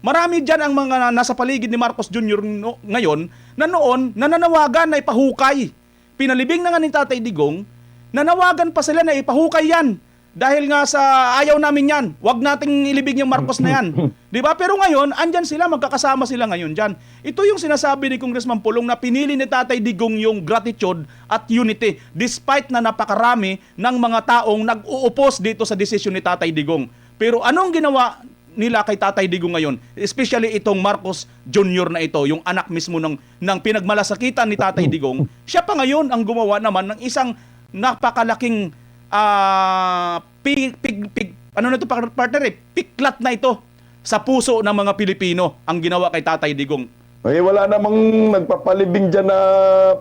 Marami dyan ang mga nasa paligid ni Marcos Jr. Ngayon na noon nananawagan na ipahukay. Pinalibing na nga ni Tatay Digong, nanawagan pa sila na ipahukay yan. Dahil nga sa ayaw namin yan, wag nating ilibig yung Marcos na yan. Di ba? Pero ngayon, andyan sila, magkakasama sila ngayon dyan. Ito yung sinasabi ni Congressman Pulong na pinili ni Tatay Digong yung gratitude at unity despite na napakarami ng mga taong nag-uupos dito sa desisyon ni Tatay Digong. Pero anong ginawa nila kay Tatay Digong ngayon? Especially itong Marcos Jr. na ito, yung anak mismo ng pinagmalasakitan ni Tatay Digong. Siya pa ngayon ang gumawa naman ng isang napakalaking ano na ito partner piklat na ito sa puso ng mga Pilipino ang ginawa kay Tatay Digong. Eh, wala namang nagpapalibing dyan na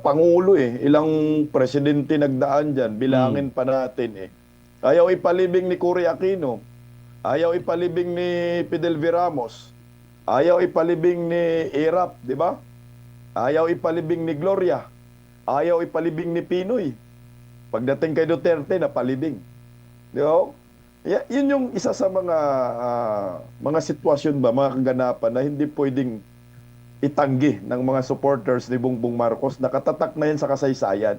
Pangulo eh. Ilang presidente nagdaan dyan. Bilangin pa natin eh. Ayaw ipalibing ni Cory Aquino. Ayaw ipalibing ni Fidel V. Ramos. Ayaw ipalibing ni Irap, di ba? Ayaw ipalibing ni Gloria. Ayaw ipalibing ni Pinoy. Pagdating kay Duterte, napalibing. Di ba? Yun yung isa sa mga sitwasyon ba, mga kaganapan na hindi pwedeng itanggi ng mga supporters ni Bongbong Marcos. Nakatatak na yan sa kasaysayan.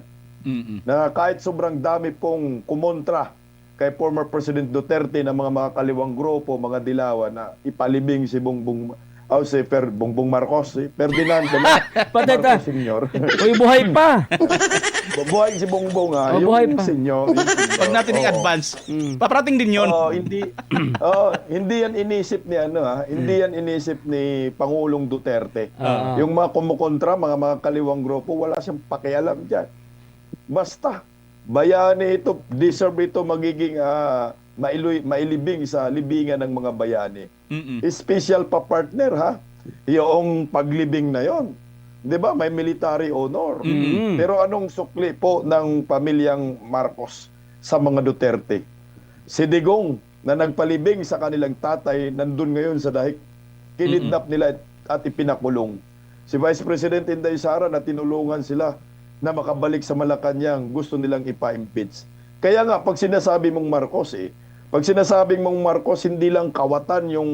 Na kahit sobrang dami pong kumontra kay former President Duterte na mga kaliwang grupo, mga dilawan na ipalibing si Bongbong Marcos, si Ferdinand Marcos Sr. Uy, buhay pa. Buhay si Bongbong ha. Buhay Yung pa. senyor. Huwag natin i-advance. Paparating din yun. Hindi yan inisip ni hindi yan inisip ni Pangulong Duterte. Yung mga kumukontra, mga kaliwang grupo, wala siyang pakialam diyan. Basta bayani ito, deserve ito magiging mailibing sa libingan ng mga bayani. Special pa partner ha. Yung paglibing na yon. 'Di ba? May military honor. Pero anong sukli po ng pamilyang Marcos sa mga Duterte? Si Digong na nagpalibing sa kanilang tatay nandun ngayon sa dahig. Kinidnap nila at ipinakulong. Si Vice President Inday Sara na tinulungan sila na makabalik sa Malacanang, gusto nilang ipa-impeach. Kaya nga pag sinasabi mong Marcos pag sinasabing mong Marcos, hindi lang kawatan yung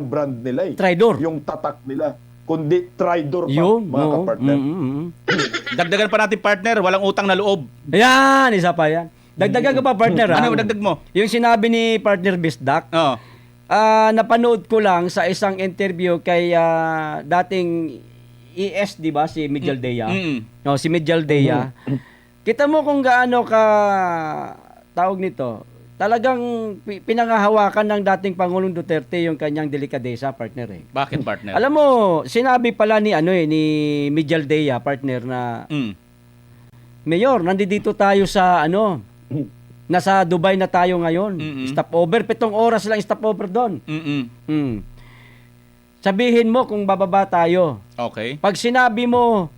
brand nila Traidor. Yung tatak nila, kundi traidor pa, Yun, mga kapartner. Dagdagan pa natin partner, walang utang na loob. Ayan, isa pa yan. Dagdagan ka pa, partner. Ano dagdag mo? Yung sinabi ni partner Bisdak, Oh. napanood ko lang sa isang interview kay dating ES, di ba, si Miguel Dea. No, si Miguel Dea. Kita mo kung gaano ka tawag nito. Talagang pinangahawakan ng dating Pangulong Duterte yung kanyang delikadesa, partner . Bakit partner? Alam mo, sinabi pala ni ni Miguel Dea, partner, na Mayor, nandito tayo sa nasa Dubai na tayo ngayon. Stopover, 7 oras lang stopover doon. Sabihin mo kung bababa tayo. Okay. Pag sinabi mo,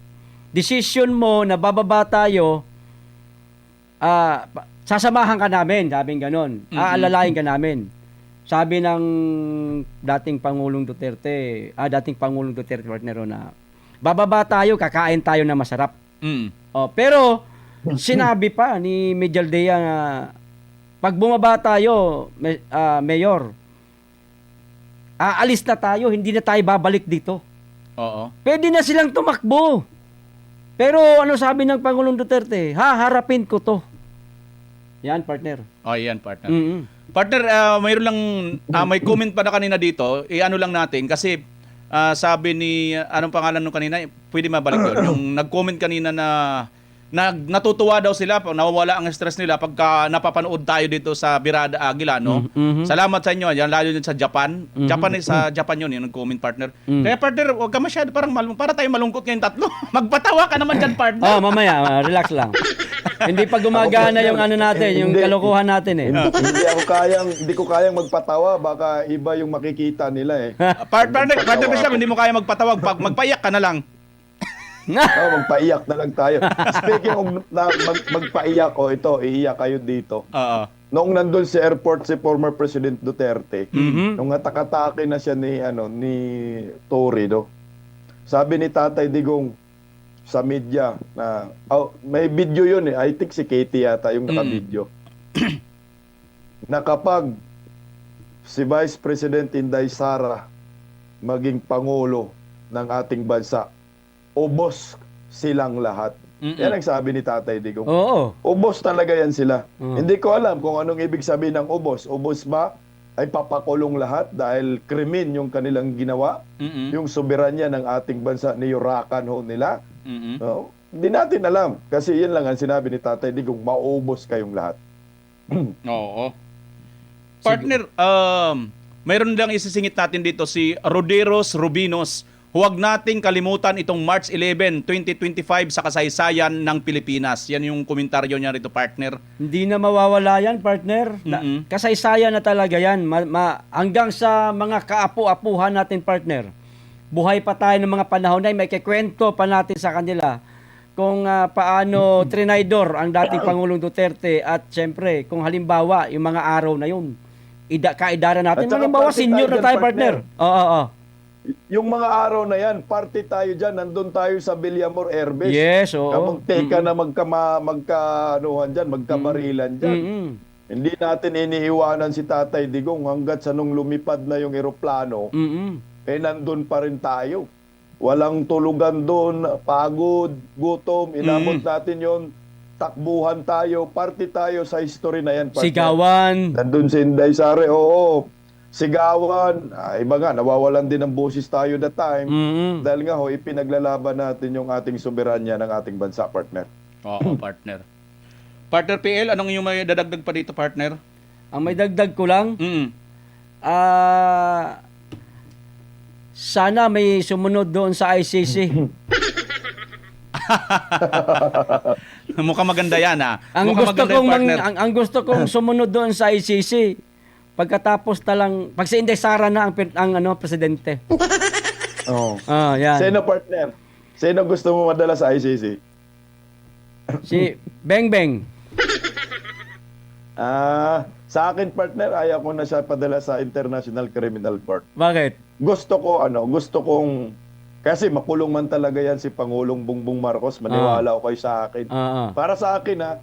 decision mo na bababa tayo, sasamahan ka namin, sabing ganon. Aalalahin ka namin. Sabi ng dating Pangulong Duterte, partner na, bababa tayo, kakain tayo na masarap. Pero, sinabi pa ni Miguel Dea na, pag bumaba tayo, Mayor, aalis na tayo, hindi na tayo babalik dito. Oo. Pwede na silang tumakbo. Pero ano sabi ng Pangulong Duterte? Harapin ko to. Yan, partner. Oh, yan, partner. Partner, mayroon lang, may comment pa na kanina dito. I-ano lang natin kasi sabi ni, anong pangalan nung kanina? Pwede mabalik yun. Yung nag-comment kanina na natutuwa daw sila, nawawala ang stress nila pagka napapanood tayo dito sa Birada Agila, no? Salamat sa inyo. Yan, lalo din sa Japan. Sa Japan yun, yung comment partner. Kaya partner, huwag ka masyado para tayo malungkot ngayong tatlo. Magpatawa ka naman dyan, partner. Mamaya, relax lang. Hindi pa gumagana yung yung kalokohan natin . Hindi ko kayang magpatawa, baka iba yung makikita nila . Partner, hindi mo kaya magpatawag, magpaiyak ka na lang. Magpaiyak na lang tayo. Speaking of magpaiyak, iiyak kayo dito. Noong nandun sa airport si former President Duterte, nung atakatake na siya ni Tory, sabi ni Tatay Digong sa media na, may video yun I think si Katie yata yung naka-video. Na kapag si Vice President Inday Sara maging pangulo ng ating bansa, ubos silang lahat. Yan ang sabi ni Tatay Digong. Oo. Ubos talaga yan sila. Hindi ko alam kung anong ibig sabihin ng ubos. Ubos ba ay papakulong lahat dahil krimen yung kanilang ginawa? Yung soberanya ng ating bansa niyurakan ho nila? No? Hindi natin alam. Kasi yan lang ang sinabi ni Tatay Digong, maubos kayong lahat. Oo. Partner, mayroon lang isisingit natin dito si Roderos Rubinos. Huwag nating kalimutan itong March 11, 2025 sa kasaysayan ng Pilipinas. Yan yung komentaryo niya rito, partner. Hindi na mawawala yan, partner. Kasaysayan na talaga yan. Hanggang sa mga kaapu-apuhan natin, partner. Buhay pa tayo ng mga panahon na may kikwento pa natin sa kanila kung paano trinaydor ang dating Pangulong Duterte at syempre, kung halimbawa, yung mga araw na yun, kaidara natin. At saka Halimbawa, parte senior tayo na tayo, dyan, partner. Oo. Yung mga araw na yan, party tayo dyan, nandun tayo sa Villamor Air Base. Yes, oo. Magteka na magka-anuhan dyan, magkabarilan dyan. Hindi natin iniiwanan si Tatay Digong hanggat sa nung lumipad na yung eroplano, nandun pa rin tayo. Walang tulugan doon, pagod, gutom, inabot natin yon, takbuhan tayo, party tayo sa history na yan. Partner. Sigawan. Nandun si Inday Sara, oo. Sigawan, iba nga, nawawalan din ng boses tayo that time. Dahil nga ho, ipinaglalaban natin yung ating soberanya ng ating bansa, partner. Oo, partner. Partner PL, anong yung may dadagdag pa dito, partner? Ang may dagdag ko lang, sana may sumunod doon sa ICC. Mukhang maganda yan, ha? Ang Mukhang gusto maganda kong yan, partner. ang gusto kong sumunod doon sa ICC. Pagkatapos pag si Inday Sara na ang presidente. Oo. Yan. Sino, partner? Sino gusto mo madala sa ICC? Si Beng Beng. Sa akin, partner, ayaw ko na siya padala sa International Criminal Court. Bakit? Gusto kong kasi makulong man talaga yan si Pangulong Bongbong Marcos, maniwala ko kayo sa akin. Para sa akin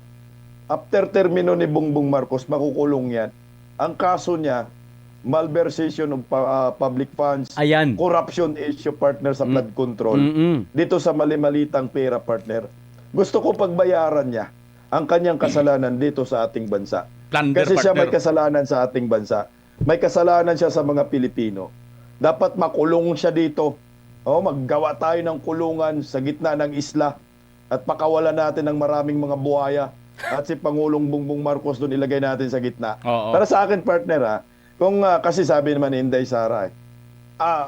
after termino ni Bongbong Marcos, makukulong yan. Ang kaso niya, malversation of public funds, Ayan. corruption issue, partner, sa flood control. Dito sa mali-malitang pera, partner. Gusto ko pagbayaran niya ang kanyang kasalanan dito sa ating bansa. Plunder, Kasi siya may partner. kasalanan sa ating bansa. May kasalanan siya sa mga Pilipino. Dapat makulong siya dito. Maggawa tayo ng kulungan sa gitna ng isla at pakawalan natin ng maraming mga buhaya. At si Pangulong Bongbong Marcos doon ilagay natin sa gitna. Oo. Para sa akin, partner, kung kasi sabi naman ni Inday Sara,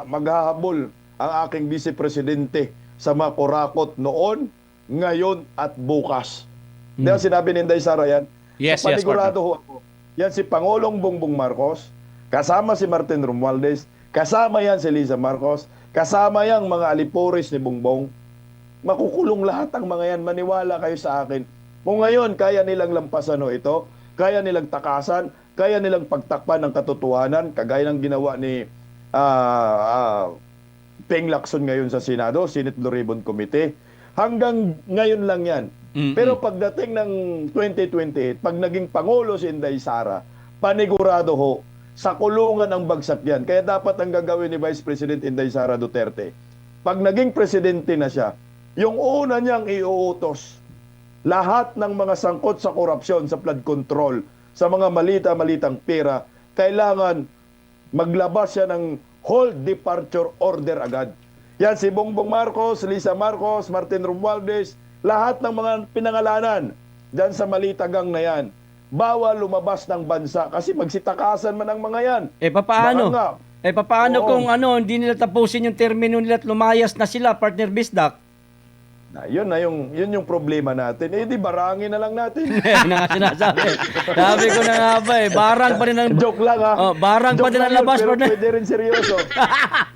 maghahabol ang aking vice-presidente sa mga kurakot noon, ngayon at bukas. Dahil sinabi ni Inday Sara yan, Yes, panigurado partner. ho ako. Yan si Pangulong Bongbong Marcos, kasama si Martin Romualdez, kasama yan si Liza Marcos, kasama yang mga alipuris ni Bongbong. Makukulong lahat ang mga yan. Maniwala kayo sa akin. Kung ngayon, kaya nilang lampasan ito, kaya nilang takasan, kaya nilang pagtakpan ng katotohanan, kagaya ng ginawa ni Peng Lacson ngayon sa Senado, Senate Blue Ribbon Committee. Hanggang ngayon lang yan. Pero pagdating ng 2028, pag naging Pangulo si Inday Sara, panigurado ho, sa kulungan ang bagsak yan. Kaya dapat ang gagawin ni Vice President Inday Sara Duterte, pag naging presidente na siya, yung una niyang iuutos, lahat ng mga sangkot sa korupsyon, sa flood control, sa mga malita-malitang pera, kailangan maglabas siya ng hold departure order agad. Yan si Bongbong Marcos, Liza Marcos, Martin Romualdez, lahat ng mga pinangalanan dyan sa malitagang na yan. Bawal lumabas ng bansa kasi magsitakasan man ang mga yan. Papaano? Baka nga, Papaano Oo. kung hindi nila tapusin yung termino nila at lumayas na sila, partner Bisdak? yun yung problema natin. Di barangin na lang natin. Yan na nga sinasabi. Sabi ko na nga ba barang pa rin ang... Joke lang barang pa Joke din ang lang yun, labas, pero partner. pwede rin seryoso.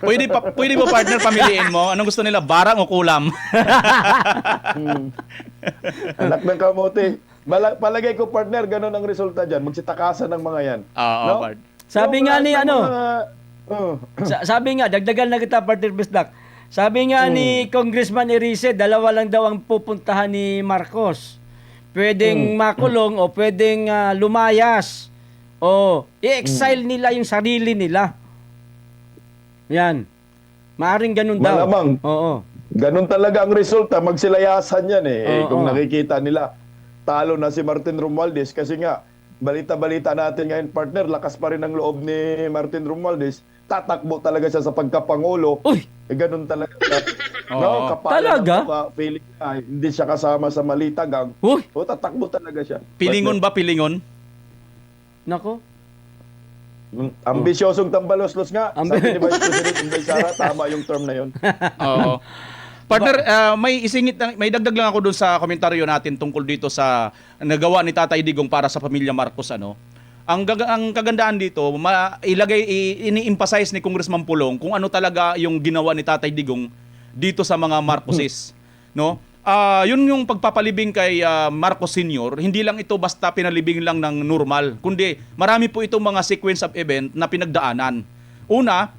Pwede mo, partner, pamiliin mo. Anong gusto nila? Barang o kulam? Anak ng kamote. Palagay ko, partner, ganun ang resulta dyan. Magsitakasan ng mga yan. Oo, No? partner. Sabi Yung nga lahat ni ng sabi nga, dagdagan na kita, partner Bisdak. Sabi nga ni Congressman Erice, dalawa lang daw ang pupuntahan ni Marcos. Pwedeng makulong o pwedeng lumayas. O i-exile nila yung sarili nila. Yan. Maaring ganun daw. Malamang. Oo. Ganun talaga ang resulta. Magsilayasan yan eh. Oo. Kung nakikita nila, talo na si Martin Romualdez kasi nga, balita-balita natin ngayon, partner, lakas pa rin ang loob ni Martin Romualdez. Tatakbo talaga siya sa pagkapangulo. Uy! Ganun talaga. Oo. No, kapala Talaga? ng mukha, feeling niya, hindi siya kasama sa Malitagang. Uy! Tatakbo talaga siya. Pilingon ba, pilingon? Nako. Ambisyosong tambalos-los nga. Ambi- Sabi ni Vice President Inday Sara, tama yung term na yun. Oo. Partner, may isingit may dagdag lang ako doon sa komentaryo natin tungkol dito sa nagawa ni Tatay Digong para sa pamilya Marcos ano. Ang kagandaan dito, ini-emphasize ni Congressman Pulong kung ano talaga yung ginawa ni Tatay Digong dito sa mga Marcoses, no? Yun yung pagpapalibing kay Marcos Sr., hindi lang ito basta pinalibing lang ng normal, kundi marami po itong mga sequence of event na pinagdaanan. Una,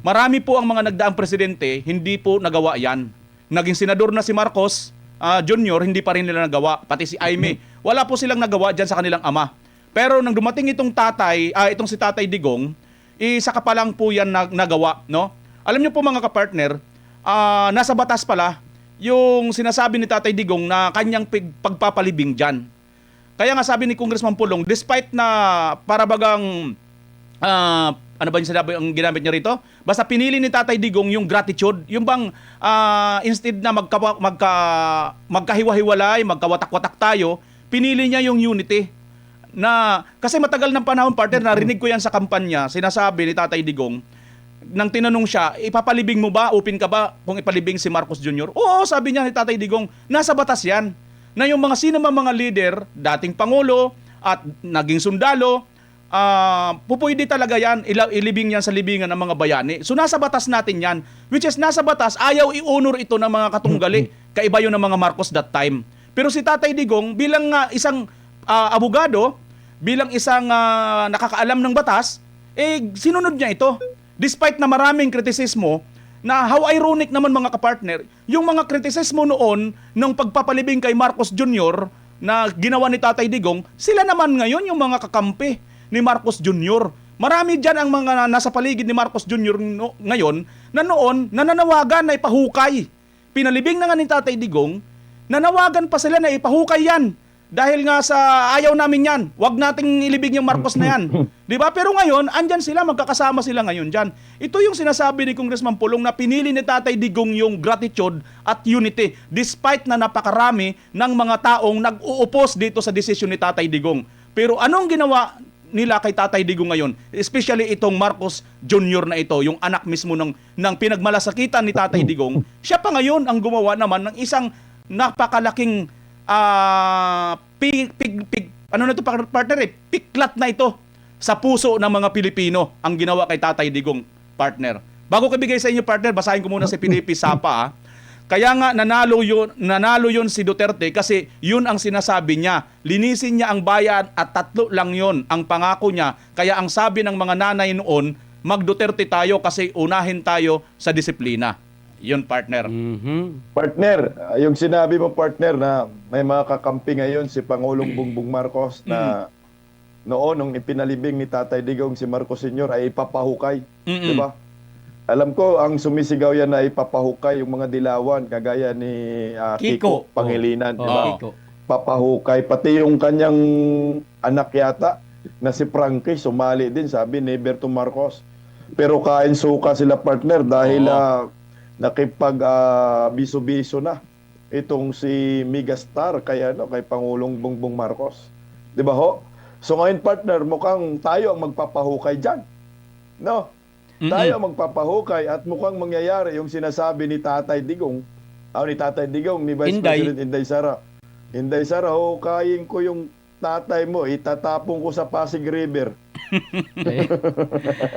marami po ang mga nagdaang presidente, hindi po nagawa yan. Naging senador na si Marcos Jr., hindi pa rin nila nagawa. Pati si Aimee, wala po silang nagawa dyan sa kanilang ama. Pero nang dumating itong itong si Tatay Digong, saka pa lang po yan nagawa, no? Alam niyo po mga kapartner, nasa batas pala yung sinasabi ni Tatay Digong na kanyang pagpapalibing dyan. Kaya nga sabi ni Congressman Pulong, despite na parabagang ano ba yung sinabi ang ginamit niya rito? Basta pinili ni Tatay Digong yung gratitude, yung bang instead na magkahiwa-hiwalay, magkawatak-watak tayo, pinili niya yung unity. Na kasi matagal ng panahon, partner, narinig ko yan sa kampanya, sinasabi ni Tatay Digong, nang tinanong siya, ipapalibing mo ba, open ka ba kung ipalibing si Marcos Jr.? Oo, sabi niya ni Tatay Digong, nasa batas yan. Na yung mga mga leader, dating Pangulo at naging sundalo, pupwede talaga yan, ilibing yan sa libingan ng mga bayani. So nasa batas natin yan, which is nasa batas, ayaw i-honor ito ng mga katunggali. Kaiba yun ng mga Marcos that time. Pero si Tatay Digong, bilang isang abogado, bilang isang nakakaalam ng batas, sinunod niya ito. Despite na maraming kritisismo, na how ironic naman mga kapartner, yung mga kritisismo noon ng pagpapalibing kay Marcos Jr. na ginawa ni Tatay Digong, sila naman ngayon yung mga kakampi ni Marcos Jr. Marami dyan ang mga nasa paligid ni Marcos Jr. Ngayon na noon nananawagan na ipahukay. Pinalibing na nga ni Tatay Digong, nanawagan pa sila na ipahukay yan. Dahil nga sa ayaw namin yan, wag nating ilibig yung Marcos na yan. Di ba? Pero ngayon, andyan sila, magkakasama sila ngayon dyan. Ito yung sinasabi ni Congressman Pulong na pinili ni Tatay Digong yung gratitude at unity despite na napakarami ng mga taong nag-uupos dito sa desisyon ni Tatay Digong. Pero anong ginawa nila kay Tatay Digong ngayon? Especially itong Marcos Jr. na ito, yung anak mismo ng pinagmalasakitan ni Tatay Digong, siya pa ngayon ang gumawa naman ng isang napakalaking partner piklat na ito sa puso ng mga Pilipino ang ginawa kay Tatay Digong, partner. Bago ko bigay sa inyo, partner, basahin ko muna si Pilipi Sapa. Kaya nga nanalo yun si Duterte kasi yun ang sinasabi niya. Linisin niya ang bayan at 3 lang yun ang pangako niya. Kaya ang sabi ng mga nanay noon, mag-Duterte tayo kasi unahin tayo sa disiplina. Yun, partner. Partner, yung sinabi mo, partner, na may mga kakampi ngayon si Pangulong Bongbong Marcos na noon, nung ipinalibing ni Tatay Digong si Marcos Sr. ay ipapahukay. Di ba? Alam ko, ang sumisigaw yan na ipapahukay yung mga dilawan, kagaya ni Kiko Pangilinan. Di ba? Papahukay. Pati yung kanyang anak yata na si Frankie, sumali din, sabi ni Berto Marcos. Pero kain suka sila, partner, dahil nakipag-biso-biso na itong si Megastar kay Pangulong Bongbong Marcos. 'Di ba ho? So ngayon, partner, mukhang tayo ang magpapahukay diyan. No? Tayo ang magpapahukay at mukhang mangyayari yung sinasabi ni Tatay Digong, ni Vice President Inday Sara. Inday Sara, hukayin ko yung tatay mo, itatapon ko sa Pasig River.